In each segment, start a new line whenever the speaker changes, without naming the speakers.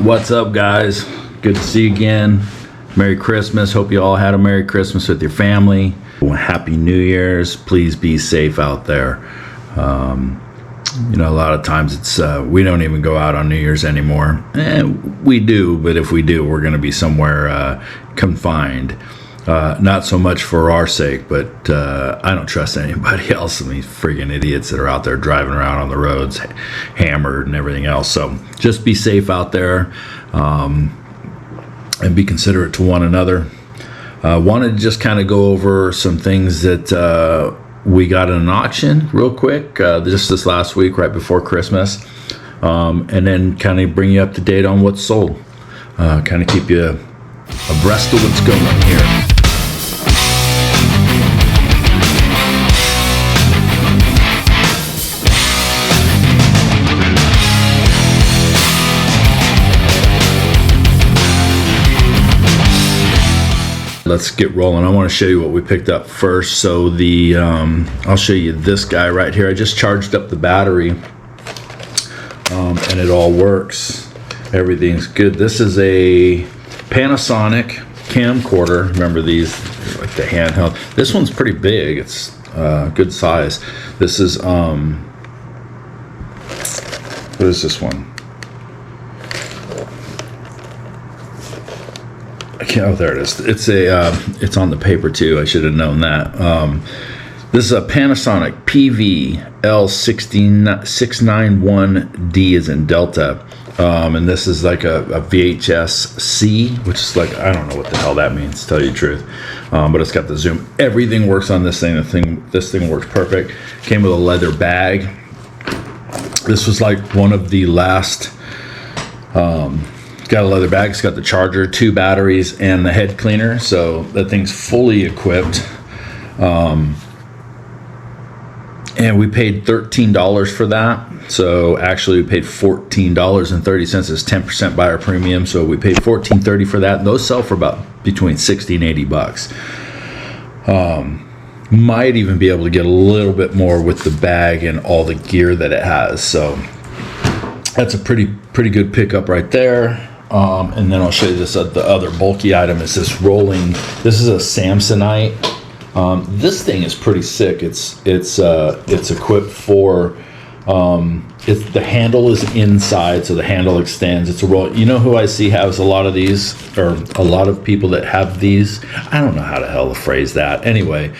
What's up, guys? Good to see you again. Merry Christmas. Hope you all had a Merry Christmas with your family. Happy New Year's. Please be safe out there. A lot of times it's we don't even go out on New Year's anymore. We do, but if we do, we're going to be somewhere confined. Not so much for our sake, but I don't trust anybody else. I mean, friggin' idiots that are out there driving around on the roads, hammered and everything else. So just be safe out there, and be considerate to one another. Wanted to just kind of go over some things that we got in an auction real quick, just this last week, right before Christmas, and then kind of bring you up to date on what's sold. Kind of keep you abreast of what's going on here. Let's get rolling. I want to show you what we picked up first. So I'll show you this guy right here. I just charged up the battery, and it all works. Everything's good. This is a Panasonic camcorder. Remember these, like the handheld. This one's pretty big. It's good size. This is what is this one? Oh, there it is. It's on the paper too. I should have known that. This is a Panasonic PV-L691D as in Delta. And this is like a VHS-C, which is like, I don't know what the hell that means, to tell you the truth. But it's got the zoom. Everything works on this thing. This thing works perfect. Came with a leather bag. This was like one of the last... It's got a leather bag, it's got the charger, 2 batteries, and the head cleaner, so that thing's fully equipped. And we paid $13 for that. So actually we paid $14.30 as 10% buyer premium, so we paid $14.30 for that. And those sell for about between 60 and 80 bucks. Might even be able to get a little bit more with the bag and all the gear that it has. So that's a pretty good pickup right there. And then I'll show you this. The other bulky item is this rolling. This is a Samsonite. This thing is pretty sick. It's equipped for. The handle is inside, so the handle extends. It's a roll. You know who I see has a lot of these, or a lot of people that have these. I don't know how the hell to phrase that. Anyway,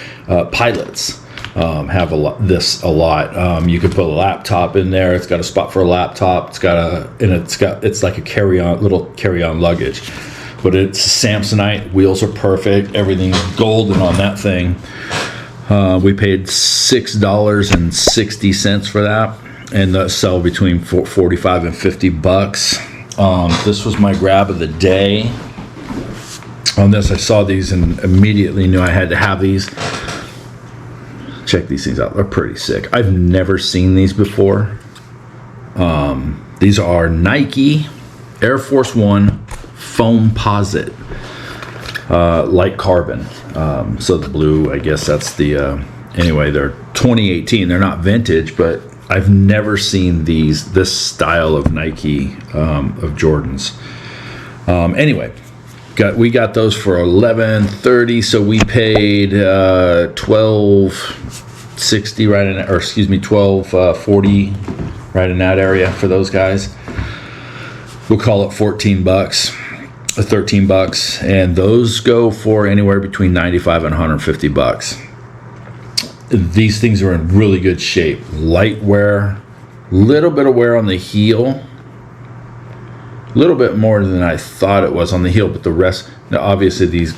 pilots. Have a lot. You can put a laptop in there. It's got a spot for a laptop. It's like a little carry-on luggage. But it's Samsonite. Wheels are perfect. Everything's golden on that thing. We paid $6.60 for that, and that sell between 45 and 50 bucks. This was my grab of the day. On this, I saw these and immediately knew I had to have these. Check these things out. They're pretty sick. I've never seen these before. These are Nike Air Force One Foamposite, light carbon. So the blue, I guess that's the. Anyway, they're 2018. They're not vintage, but I've never seen this style of Nike of Jordans. Anyway. We got those for $11.30, so we paid $12.60 right in, or excuse me, $12.40 right in that area for those guys. We'll call it 14 bucks, 13 bucks, and those go for anywhere between 95 and 150 bucks. These things are in really good shape. Light wear, little bit of wear on the heel. A little bit more than I thought it was on the heel, but the rest, now obviously these,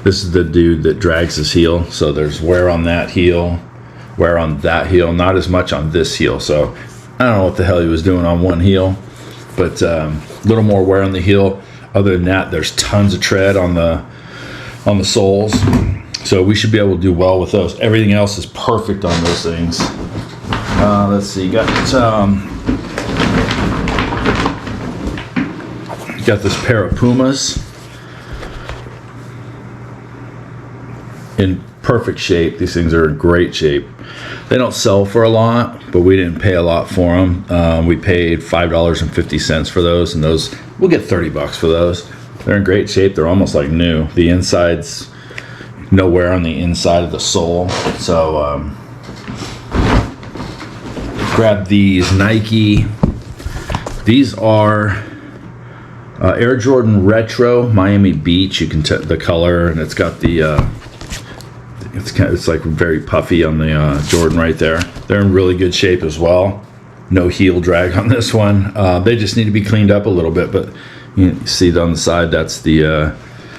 this is the dude that drags his heel, so there's wear on that heel, wear on that heel, not as much on this heel. So I don't know what the hell he was doing on one heel, but a little more wear on the heel. Other than that, there's tons of tread on the soles, so we should be able to do well with those. Everything else is perfect on those things. Let's see, got this pair of Pumas in perfect shape. These things are in great shape. They don't sell for a lot, but we didn't pay a lot for them. We paid $5.50 for those, and those we'll get $30 for those. They're in great shape. They're almost like new. The inside's no wear on the inside of the sole. So grab these Nike. These are Air Jordan Retro Miami Beach. You can tell the color, and it's got the it's like very puffy on the Jordan right there. They're in really good shape as well. No heel drag on this one. They just need to be cleaned up a little bit, but you see it on the side. That's the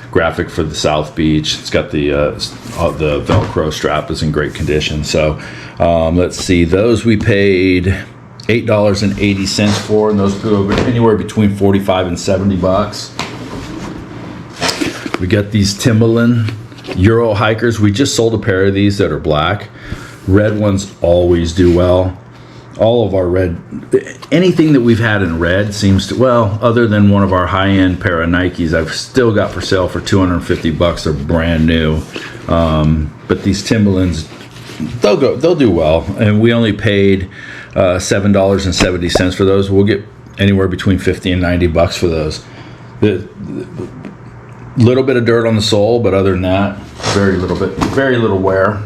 graphic for the South Beach. It's got the Velcro strap is in great condition. So let's see. Those we paid $8.80 for, and those go anywhere between $45 and $70. We got these Timberland Euro hikers. We just sold a pair of these that are black. Red ones always do well. All of our red, anything that we've had in red seems to, well, other than one of our high-end pair of Nikes, I've still got for sale for $250. They're brand new. But these Timberlands, they'll do well. And we only paid $7.70 for those. We'll get anywhere between $50 and $90 for those. The little bit of dirt on the sole, but other than that, very little wear.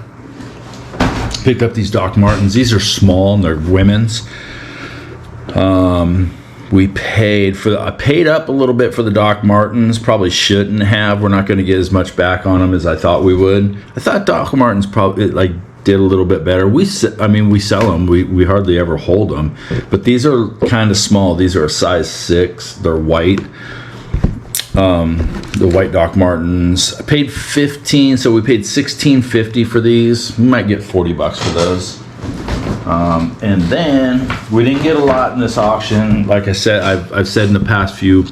Picked up these Doc Martens. These are small and they're women's. We paid I paid up a little bit for the Doc Martens. Probably shouldn't have. We're not going to get as much back on them as I thought we would. I thought Doc Martens probably did a little bit better. We sell them. We hardly ever hold them. But these are kind of small. These are a size 6. They're white. The white Doc Martens. I paid $15, so we paid $16.50 for these. We might get $40 for those. And then we didn't get a lot in this auction. Like I said, I've said in the past few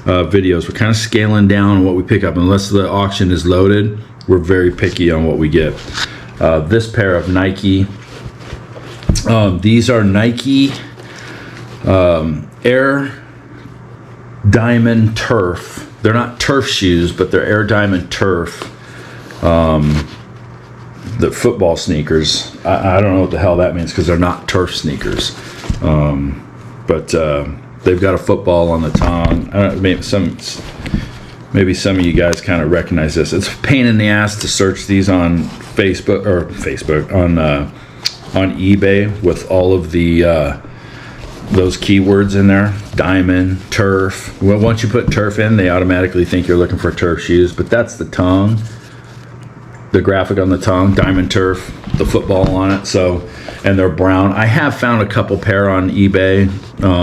videos, we're kind of scaling down on what we pick up. Unless the auction is loaded, we're very picky on what we get. This pair of Nike. These are Nike Air Diamond Turf. They're not turf shoes, but they're Air Diamond Turf. The football sneakers. I don't know what the hell that means because they're not turf sneakers. But they've got a football on the tongue. Maybe some of you guys kind of recognize this. It's a pain in the ass to search these on Facebook on eBay with all of the those keywords in there. Diamond, turf. Well, once you put turf in, they automatically think you're looking for turf shoes, but that's the tongue. The graphic on the tongue, Diamond Turf, the football on it. So, and they're brown. I have found a couple pair on eBay.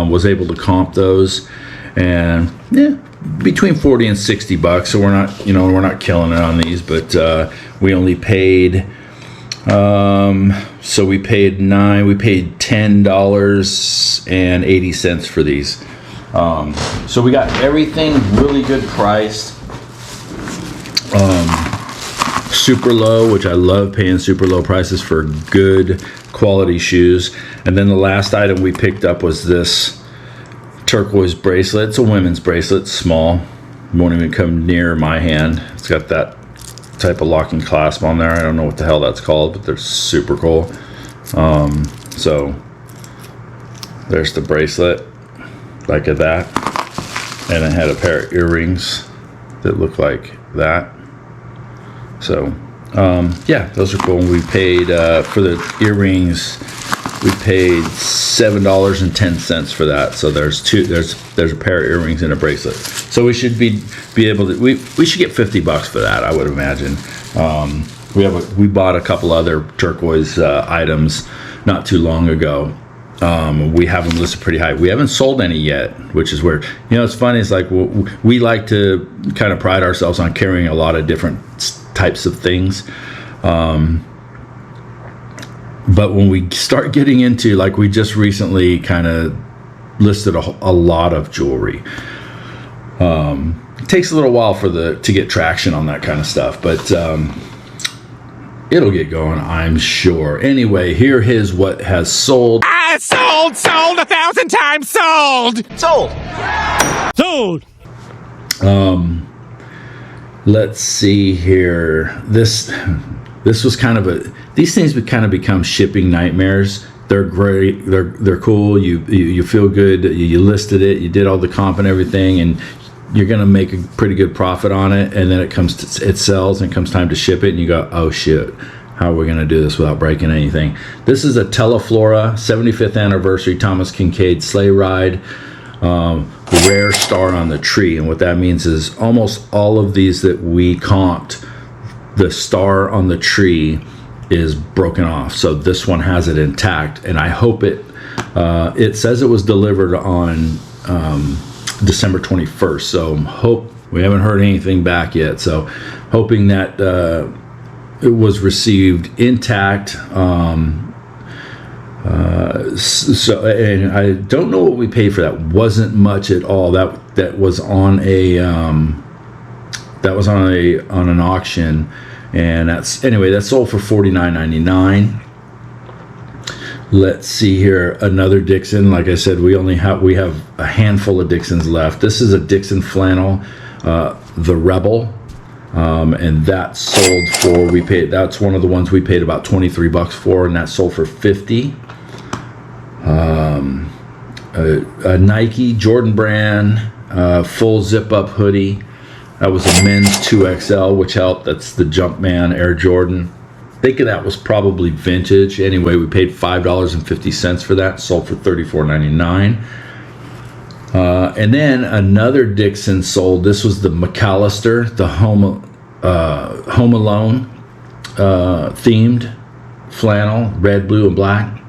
Was able to comp those, and yeah, between $40 and $60. So we're not killing it on these, but we only paid. So we paid $10.80 for these. So we got everything really good priced. Super low, which I love paying super low prices for good quality shoes. And then the last item we picked up was this turquoise bracelet. It's a women's bracelet, small. Won't even come near my hand. It's got that type of locking clasp on there. I don't know what the hell that's called, but they're super cool. So there's the bracelet, like that, and it had a pair of earrings that look like that. So yeah, those are cool. We paid for the earrings, we paid $7.10 for that. So there's a pair of earrings and a bracelet. So we should be able to we should get $50 for that, I would imagine. We bought a couple other turquoise items not too long ago. We have them listed pretty high. We haven't sold any yet, which is weird. It's funny. It's like we like to kind of pride ourselves on carrying a lot of different types of things. But when we start getting into, like, we just recently kind of listed a lot of jewelry. It takes a little while to get traction on that kind of stuff, but it'll get going, I'm sure. Anyway, here is what has sold.
Sold 1,000 times sold.
Let's see here. this was kind of these things would kind of become shipping nightmares. They're great. They're cool. You feel good. You listed it. You did all the comp and everything, and you're gonna make a pretty good profit on it. And then it sells, and it comes time to ship it, and you go, oh shit, how are we gonna do this without breaking anything? This is a Teleflora 75th anniversary Thomas Kincaid sleigh ride. Rare star on the tree, and what that means is almost all of these that we comped, the star on the tree is broken off. So this one has it intact, and I hope it says it was delivered on December 21st. So we haven't heard anything back yet. So hoping that it was received intact. So, and I don't know what we paid for that. Wasn't much at all. That was on an auction. And that sold for $49.99. Let's see here, another Dixxon. Like I said, we have a handful of Dixxons left. This is a Dixxon flannel, the Rebel, and that sold for, that's one of the ones we paid about $23 for, and that sold for $50. A Nike Jordan brand, full zip up hoodie. That was a men's 2XL, which helped. That's the Jumpman Air Jordan. I think that was probably vintage. Anyway, we paid $5.50 for that. Sold for $34.99. And then another Dixxon sold. This was the McAllister, the Home Alone themed flannel, red, blue, and black.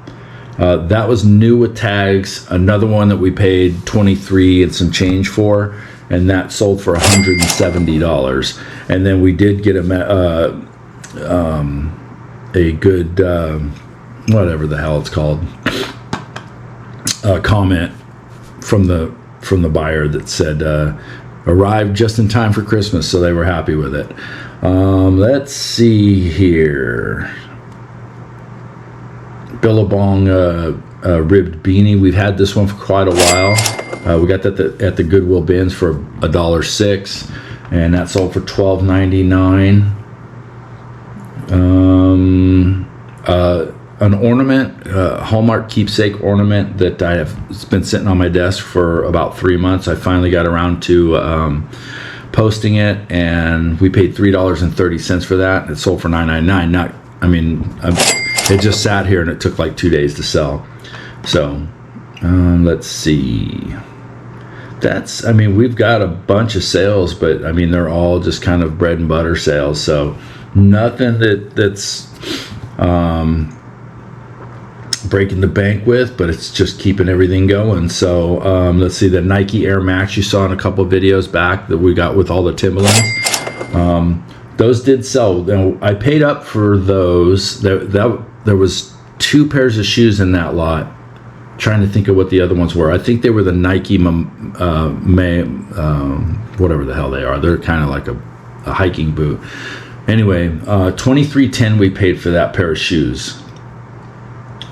That was new with tags. Another one that we paid $23 and some change for. And that sold for $170. And then we did get a good whatever the hell it's called comment from the buyer that said arrived just in time for Christmas, so they were happy with it. Let's see here. Billabong ribbed beanie. We've had this one for quite a while. We got that at the Goodwill bins for $1.06, and that sold for $12.99. An ornament, Hallmark keepsake ornament that it's been sitting on my desk for about 3 months. I finally got around to posting it, and we paid $3.30 for that. It sold for $9.99. It just sat here, and it took like 2 days to sell. So let's see. We've got a bunch of sales, but they're all just kind of bread and butter sales. So nothing that's breaking the bank with, but it's just keeping everything going. So let's see, the Nike Air Max you saw in a couple of videos back that we got with all the Timberlands. Those did sell. Now, I paid up for those. There was 2 pairs of shoes in that lot. Trying to think of what the other ones were. I think they were the Nike whatever the hell they are. They're kind of like a hiking boot. Anyway, $23.10 we paid for that pair of shoes.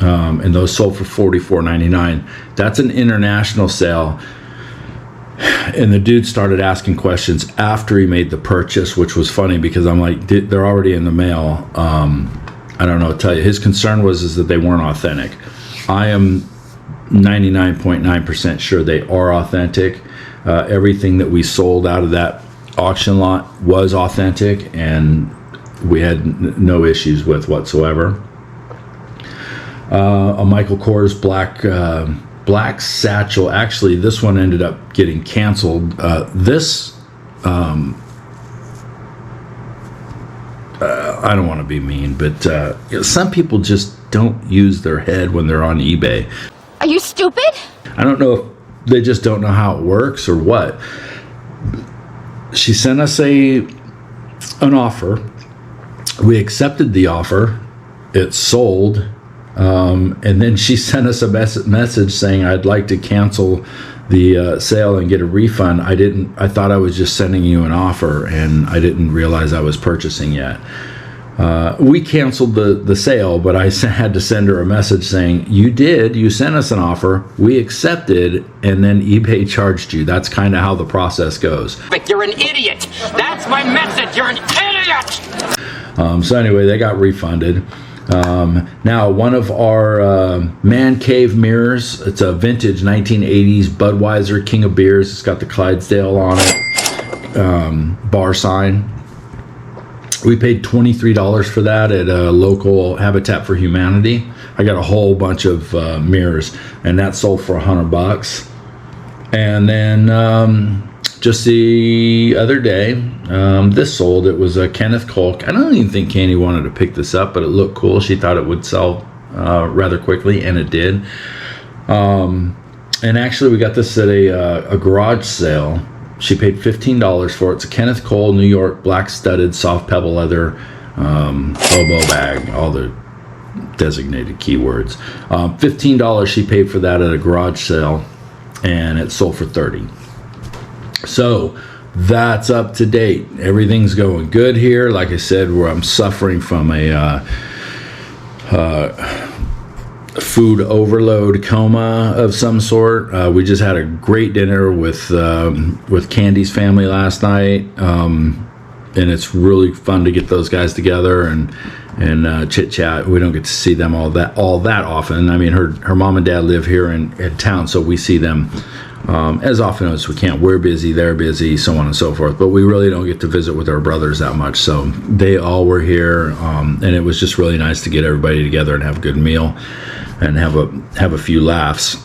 And those sold for $44.99. That's an international sale. And the dude started asking questions after he made the purchase, which was funny because I'm like, they're already in the mail. I don't know what to tell you. His concern was that they weren't authentic. I am 99.9% sure they are authentic. Everything that we sold out of that auction lot was authentic, and we had no issues with whatsoever. A Michael Kors black satchel. Actually, this one ended up getting canceled. I don't want to be mean, but some people just don't use their head when they're on eBay.
Are you stupid?
I don't know if they just don't know how it works or what. She sent us an offer. We accepted the offer. It sold. And then she sent us a message saying, I'd like to cancel the sale and get a refund. I thought I was just sending you an offer, and I didn't realize I was purchasing yet. We canceled the sale, but I had to send her a message saying, you sent us an offer, we accepted, and then eBay charged you. That's kind of how the process goes.
But you're an idiot. That's my message. You're an idiot.
So anyway, they got refunded. Now, one of our man cave mirrors, it's a vintage 1980s Budweiser King of Beers. It's got the Clydesdale on it, bar sign. We paid $23 for that at a local Habitat for Humanity. I got a whole bunch of mirrors, and that sold for $100. And then just the other day, this sold. It was a Kenneth Cole. I don't even think Candy wanted to pick this up, but it looked cool. She thought it would sell rather quickly, and it did. And actually, we got this at a garage sale. She paid $15 for it. It's a Kenneth Cole, New York, black studded, soft pebble leather, oboe bag, all the designated keywords. $15 she paid for that at a garage sale, and it sold for $30. So that's up to date. Everything's going good here. Like I said, where I'm suffering from a food overload coma of some sort. We just had a great dinner with Candy's family last night, and it's really fun to get those guys together and chit chat. We don't get to see them all that often. I mean, her mom and dad live here in town, so we see them as often as we can. We're busy, they're busy, so on and so forth, but we really don't get to visit with our brothers that much. So they all were here, and it was just really nice to get everybody together and have a good meal and have a few laughs.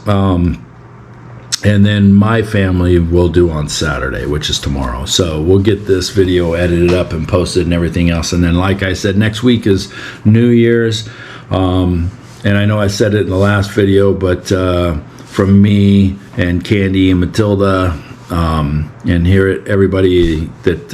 And then my family will do on Saturday, which is tomorrow. So we'll get this video edited up and posted and everything else. And then, like I said, next week is New Year's. And I know I said it in the last video, but from me and Candy and Matilda, and here everybody that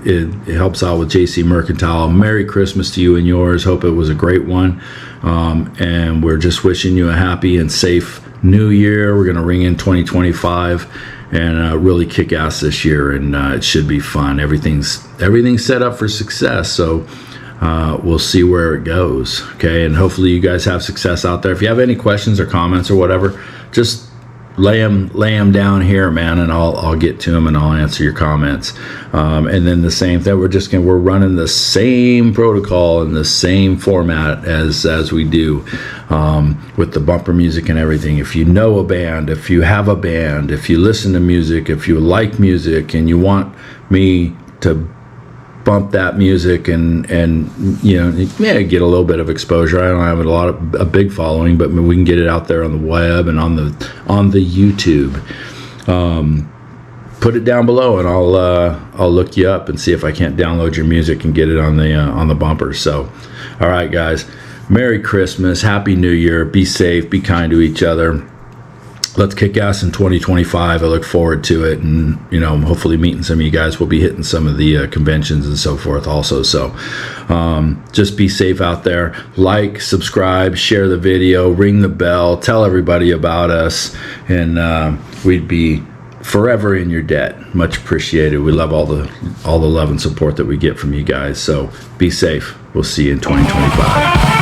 it helps out with JC Mercantile, Merry Christmas to you and yours. Hope it was a great one. And we're just wishing you a happy and safe New Year. We're going to ring in 2025 and really kick ass this year, and it should be fun. Everything's set up for success, so we'll see where it goes. Okay, and hopefully you guys have success out there. If you have any questions or comments or whatever, just lay them down here, man, and I'll get to them and I'll answer your comments. And then the same thing, we're running the same protocol and the same format as we do with the bumper music and everything. If you know a band, if you have a band, if you listen to music, if you like music and you want me to bump that music and you know, get a little bit of exposure. I don't have a big following, but we can get it out there on the web and on the YouTube. Put it down below, and I'll look you up and see if I can't download your music and get it on the bumpers. So, all right, guys, Merry Christmas, Happy New Year. Be safe, be kind to each other. Let's kick ass in 2025. I look forward to it, and hopefully meeting some of you guys. We'll be hitting some of the conventions and so forth also. So just be safe out there. Like, subscribe, share the video, ring the bell, tell everybody about us, and we'd be forever in your debt. Much appreciated. We love all the love and support that we get from you guys. So be safe. We'll see you in 2025.